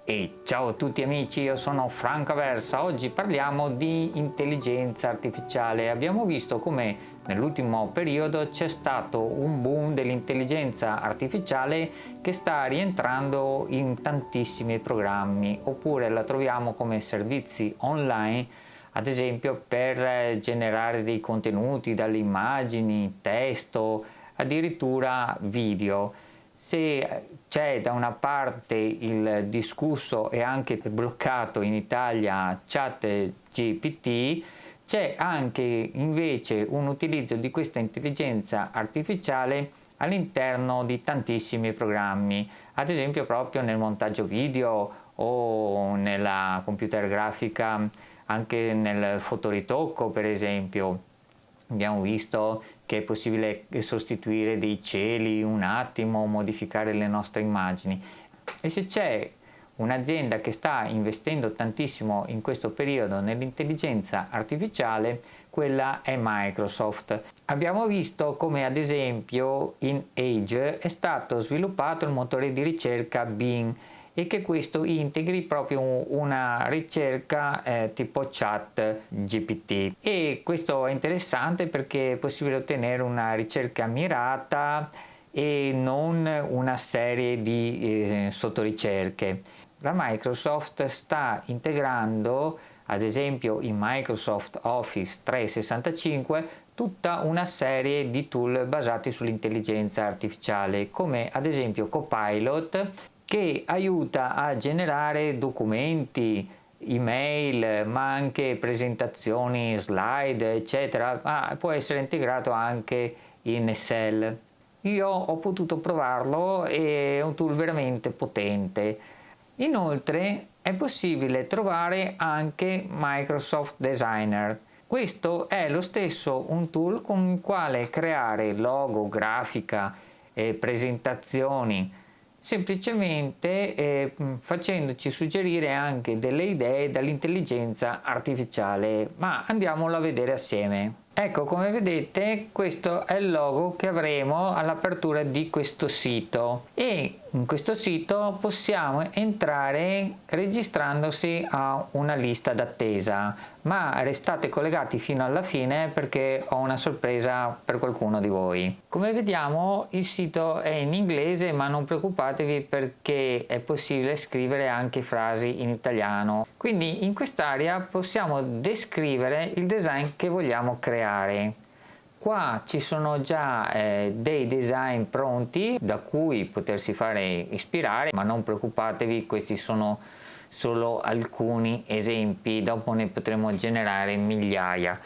E ciao a tutti amici, io sono Franco Aversa. Oggi parliamo di intelligenza artificiale. Abbiamo visto come nell'ultimo periodo c'è stato un boom dell'intelligenza artificiale che sta rientrando in tantissimi programmi, oppure la troviamo come servizi online, ad esempio per generare dei contenuti, dalle immagini, testo, addirittura video. Se c'è da una parte il discusso e anche bloccato in Italia ChatGPT, c'è anche invece un utilizzo di questa intelligenza artificiale all'interno di tantissimi programmi, ad esempio proprio nel montaggio video o nella computer grafica, anche nel fotoritocco per esempio. Abbiamo visto che è possibile sostituire dei cieli un attimo, modificare le nostre immagini. E se c'è un'azienda che sta investendo tantissimo in questo periodo nell'intelligenza artificiale, quella è Microsoft. Abbiamo visto come ad esempio in Edge è stato sviluppato il motore di ricerca Bing e che questo integri proprio una ricerca tipo chat GPT, e questo è interessante perché è possibile ottenere una ricerca mirata e non una serie di sottoricerche. La Microsoft sta integrando ad esempio in Microsoft Office 365 tutta una serie di tool basati sull'intelligenza artificiale, come ad esempio Copilot, che aiuta a generare documenti, email, ma anche presentazioni, slide, eccetera, ma può essere integrato anche in Excel. Io ho potuto provarlo e è un tool veramente potente. Inoltre è possibile trovare anche Microsoft Designer. Questo è lo stesso un tool con il quale creare logo, grafica, presentazioni, semplicemente facendoci suggerire anche delle idee dall'intelligenza artificiale, ma andiamolo a vedere assieme. Ecco, come vedete, questo è il logo che avremo all'apertura di questo sito, e in questo sito possiamo entrare registrandosi a una lista d'attesa, ma restate collegati fino alla fine perché ho una sorpresa per qualcuno di voi. Come vediamo, il sito è in inglese, ma non preoccupatevi perché è possibile scrivere anche frasi in italiano. Quindi in quest'area possiamo descrivere il design che vogliamo creare. Qua ci sono già dei design pronti da cui potersi fare ispirare, ma non preoccupatevi, questi sono solo alcuni esempi, dopo ne potremo generare migliaia.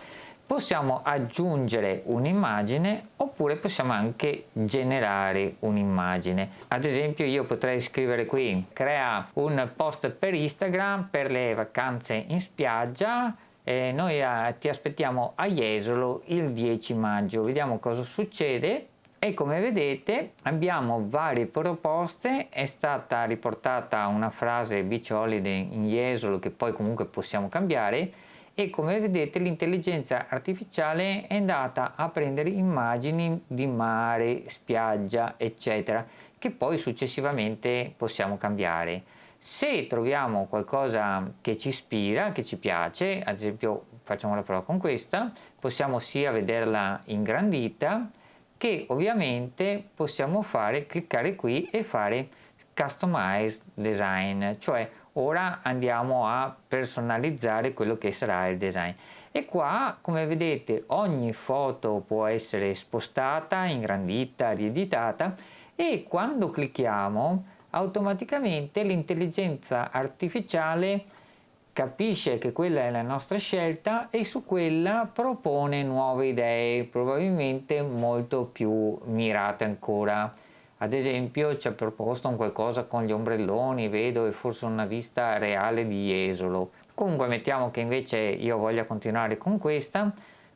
Possiamo aggiungere un'immagine oppure possiamo anche generare un'immagine. Ad esempio io potrei scrivere qui: crea un post per Instagram per le vacanze in spiaggia. Noi ti aspettiamo a Jesolo il 10 maggio, vediamo cosa succede. E come vedete abbiamo varie proposte, è stata riportata una frase beach holiday in Jesolo che poi comunque possiamo cambiare, e come vedete l'intelligenza artificiale è andata a prendere immagini di mare, spiaggia, eccetera, che poi successivamente possiamo cambiare. Se troviamo qualcosa che ci ispira, che ci piace, ad esempio facciamo la prova con questa, possiamo sia vederla ingrandita che ovviamente possiamo cliccare qui e fare Customize Design, cioè ora andiamo a personalizzare quello che sarà il design. E qua, come vedete, ogni foto può essere spostata, ingrandita, rieditata, e quando clicchiamo automaticamente l'intelligenza artificiale capisce che quella è la nostra scelta e su quella propone nuove idee, probabilmente molto più mirate ancora. Ad esempio ci ha proposto un qualcosa con gli ombrelloni, vedo, e forse una vista reale di Jesolo. Comunque mettiamo che invece io voglia continuare con questa.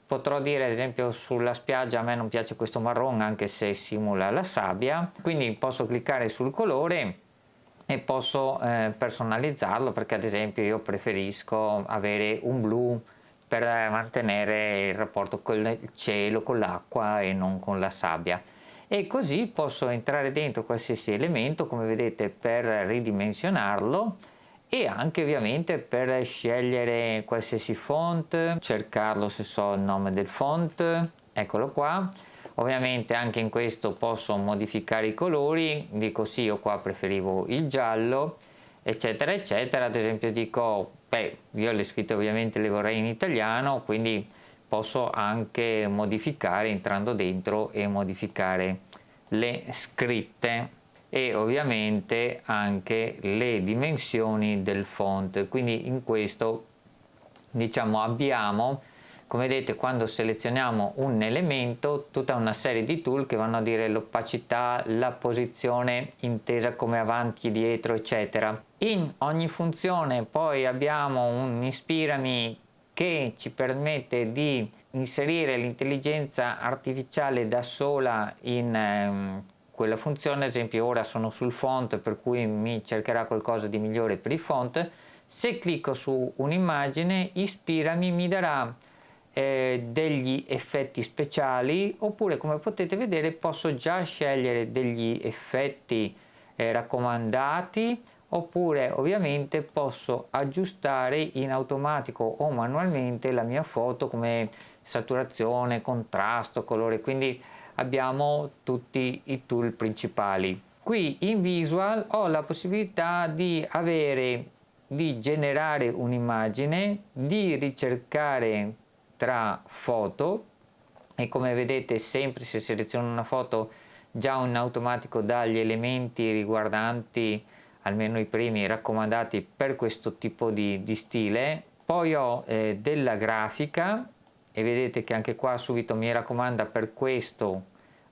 Potrò dire ad esempio sulla spiaggia a me non piace questo marron anche se simula la sabbia, quindi posso cliccare sul colore e posso personalizzarlo, perché ad esempio io preferisco avere un blu per mantenere il rapporto con il cielo, con l'acqua e non con la sabbia. E così posso entrare dentro qualsiasi elemento, come vedete, per ridimensionarlo e anche ovviamente per scegliere qualsiasi font, cercarlo se so il nome del font, eccolo qua. Ovviamente anche in questo posso modificare i colori, dico sì, io qua preferivo il giallo, eccetera eccetera. Ad esempio dico, beh, io le scritte ovviamente le vorrei in italiano, quindi posso anche modificare entrando dentro e modificare le scritte e ovviamente anche le dimensioni del font. Quindi in questo diciamo abbiamo, come vedete, quando selezioniamo un elemento, tutta una serie di tool che vanno a dire l'opacità, la posizione intesa come avanti e dietro, eccetera. In ogni funzione poi abbiamo un ispirami che ci permette di inserire l'intelligenza artificiale da sola in quella funzione. Ad esempio ora sono sul font, per cui mi cercherà qualcosa di migliore per i font. Se clicco su un'immagine, Ispirami mi darà degli effetti speciali, oppure come potete vedere posso già scegliere degli effetti raccomandati, oppure ovviamente posso aggiustare in automatico o manualmente la mia foto come saturazione, contrasto, colore. Quindi abbiamo tutti i tool principali. Qui in Visual ho la possibilità di generare un'immagine, di ricercare tra foto, e come vedete sempre se seleziono una foto già in automatico dà gli elementi riguardanti almeno i primi raccomandati per questo tipo di stile. Poi ho della grafica e vedete che anche qua subito mi raccomanda per questo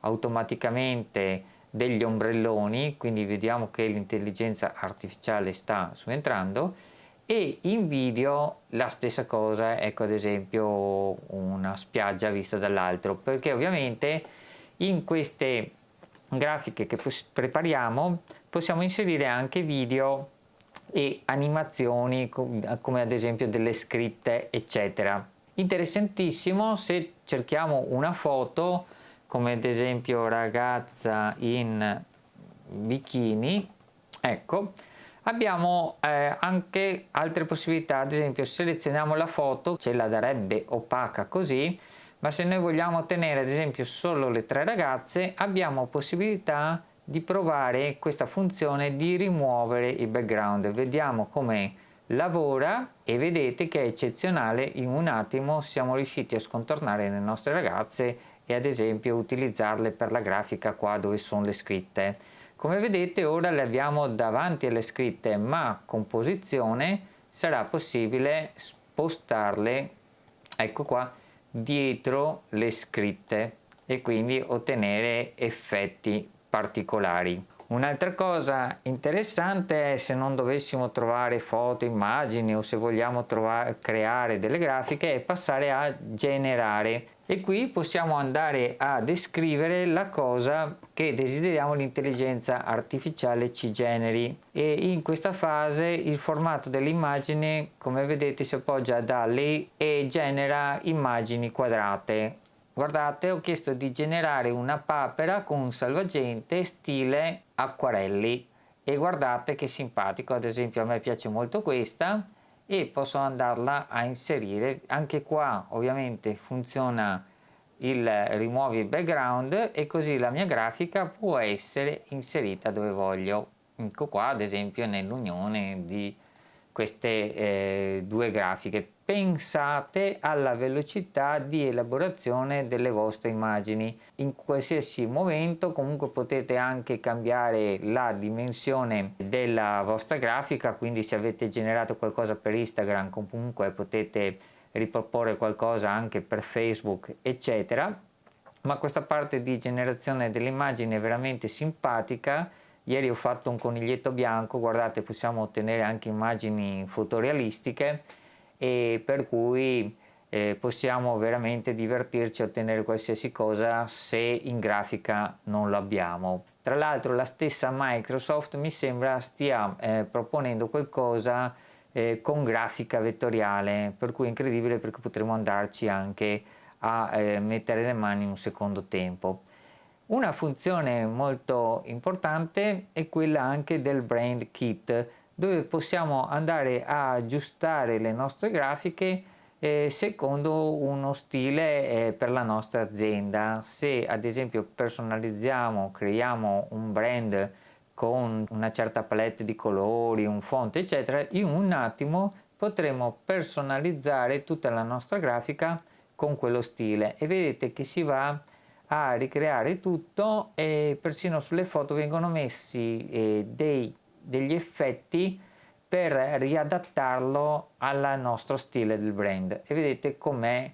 automaticamente degli ombrelloni, quindi vediamo che l'intelligenza artificiale sta subentrando. E in video la stessa cosa, ecco ad esempio una spiaggia vista dall'altro, perché ovviamente in queste grafiche che prepariamo possiamo inserire anche video e animazioni come ad esempio delle scritte, eccetera. Interessantissimo se cerchiamo una foto come ad esempio ragazza in bikini, ecco, abbiamo anche altre possibilità. Ad esempio selezioniamo la foto, ce la darebbe opaca così, ma se noi vogliamo ottenere ad esempio solo le tre ragazze abbiamo possibilità di provare questa funzione di rimuovere il background. Vediamo come lavora e vedete che è eccezionale. In un attimo siamo riusciti a scontornare le nostre ragazze e ad esempio utilizzarle per la grafica qua dove sono le scritte. Come vedete ora le abbiamo davanti alle scritte, ma con posizione sarà possibile spostarle, ecco qua, dietro le scritte e quindi ottenere effetti particolari. Un'altra cosa interessante è se non dovessimo trovare foto, immagini o se vogliamo creare delle grafiche è passare a generare, e qui possiamo andare a descrivere la cosa che desideriamo l'intelligenza artificiale ci generi, e in questa fase il formato dell'immagine come vedete si appoggia da lei e genera immagini quadrate. Guardate, ho chiesto di generare una papera con un salvagente stile acquarelli e guardate che simpatico. Ad esempio a me piace molto questa e posso andarla a inserire. Anche qua ovviamente funziona il rimuovi background e così la mia grafica può essere inserita dove voglio. Ecco qua ad esempio nell'unione di queste due grafiche. Pensate alla velocità di elaborazione delle vostre immagini. In qualsiasi momento comunque potete anche cambiare la dimensione della vostra grafica, quindi se avete generato qualcosa per Instagram comunque potete riproporre qualcosa anche per Facebook, eccetera. Ma questa parte di generazione delle immagini è veramente simpatica. Ieri ho fatto un coniglietto bianco, guardate, possiamo ottenere anche immagini fotorealistiche e per cui possiamo veramente divertirci a ottenere qualsiasi cosa se in grafica non lo abbiamo. Tra l'altro la stessa Microsoft mi sembra stia proponendo qualcosa con grafica vettoriale, per cui è incredibile perché potremo andarci anche a mettere le mani in un secondo tempo. Una funzione molto importante è quella anche del Brand Kit, dove possiamo andare a aggiustare le nostre grafiche secondo uno stile per la nostra azienda. Se ad esempio personalizziamo, creiamo un brand con una certa palette di colori, un font eccetera, in un attimo potremo personalizzare tutta la nostra grafica con quello stile e vedete che si va a ricreare tutto e persino sulle foto vengono messi degli effetti per riadattarlo al nostro stile del brand e vedete com'è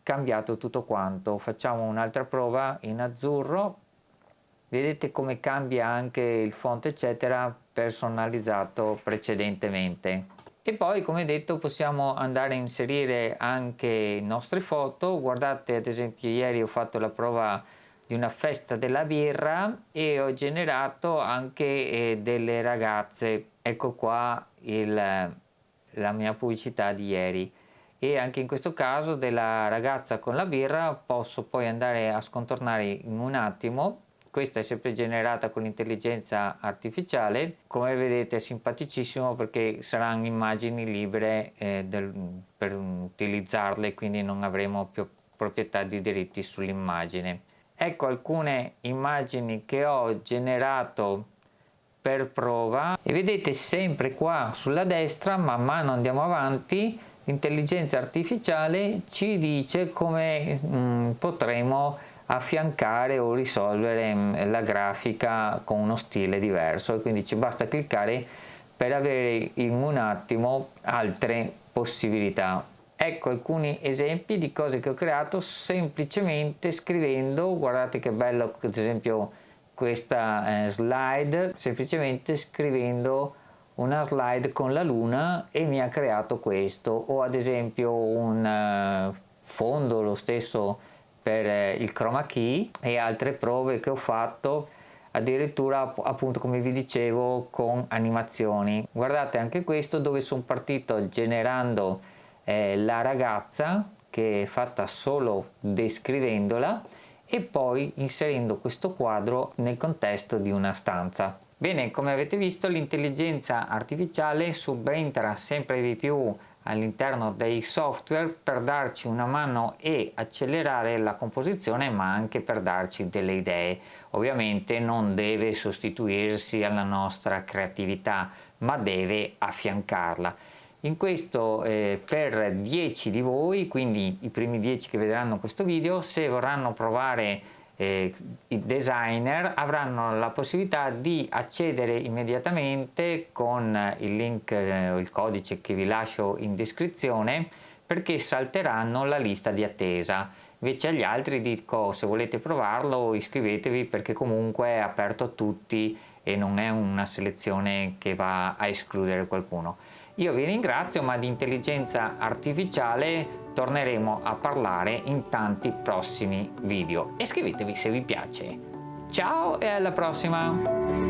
cambiato tutto quanto. Facciamo un'altra prova in azzurro, vedete come cambia anche il font eccetera personalizzato precedentemente. E poi come detto possiamo andare a inserire anche nostre foto. Guardate, ad esempio ieri ho fatto la prova di una festa della birra e ho generato anche delle ragazze. Ecco qua la mia pubblicità di ieri, e anche in questo caso della ragazza con la birra posso poi andare a scontornare in un attimo. Questa è sempre generata con l'intelligenza artificiale, come vedete è simpaticissimo perché saranno immagini libere per utilizzarle, quindi non avremo più proprietà di diritti sull'immagine. Ecco alcune immagini che ho generato per prova e vedete sempre qua sulla destra, man mano andiamo avanti, l'intelligenza artificiale ci dice come potremo affiancare o risolvere la grafica con uno stile diverso, e quindi ci basta cliccare per avere in un attimo altre possibilità. Ecco alcuni esempi di cose che ho creato semplicemente scrivendo. Guardate che bello, ad esempio questa slide, semplicemente scrivendo una slide con la luna e mi ha creato questo, o ad esempio un fondo lo stesso per il chroma key e altre prove che ho fatto addirittura appunto come vi dicevo con animazioni. Guardate anche questo dove sono partito generando la ragazza che è fatta solo descrivendola e poi inserendo questo quadro nel contesto di una stanza. Bene, come avete visto l'intelligenza artificiale subentra sempre di più all'interno dei software per darci una mano e accelerare la composizione, ma anche per darci delle idee. Ovviamente non deve sostituirsi alla nostra creatività, ma deve affiancarla. In questo per 10 di voi, quindi i primi 10 che vedranno questo video, se vorranno provare i designer avranno la possibilità di accedere immediatamente con il link o il codice che vi lascio in descrizione, perché salteranno la lista di attesa. Invece agli altri dico, se volete provarlo iscrivetevi, perché comunque è aperto a tutti e non è una selezione che va a escludere qualcuno. Io vi ringrazio, ma di intelligenza artificiale torneremo a parlare in tanti prossimi video. Iscrivetevi se vi piace. Ciao e alla prossima!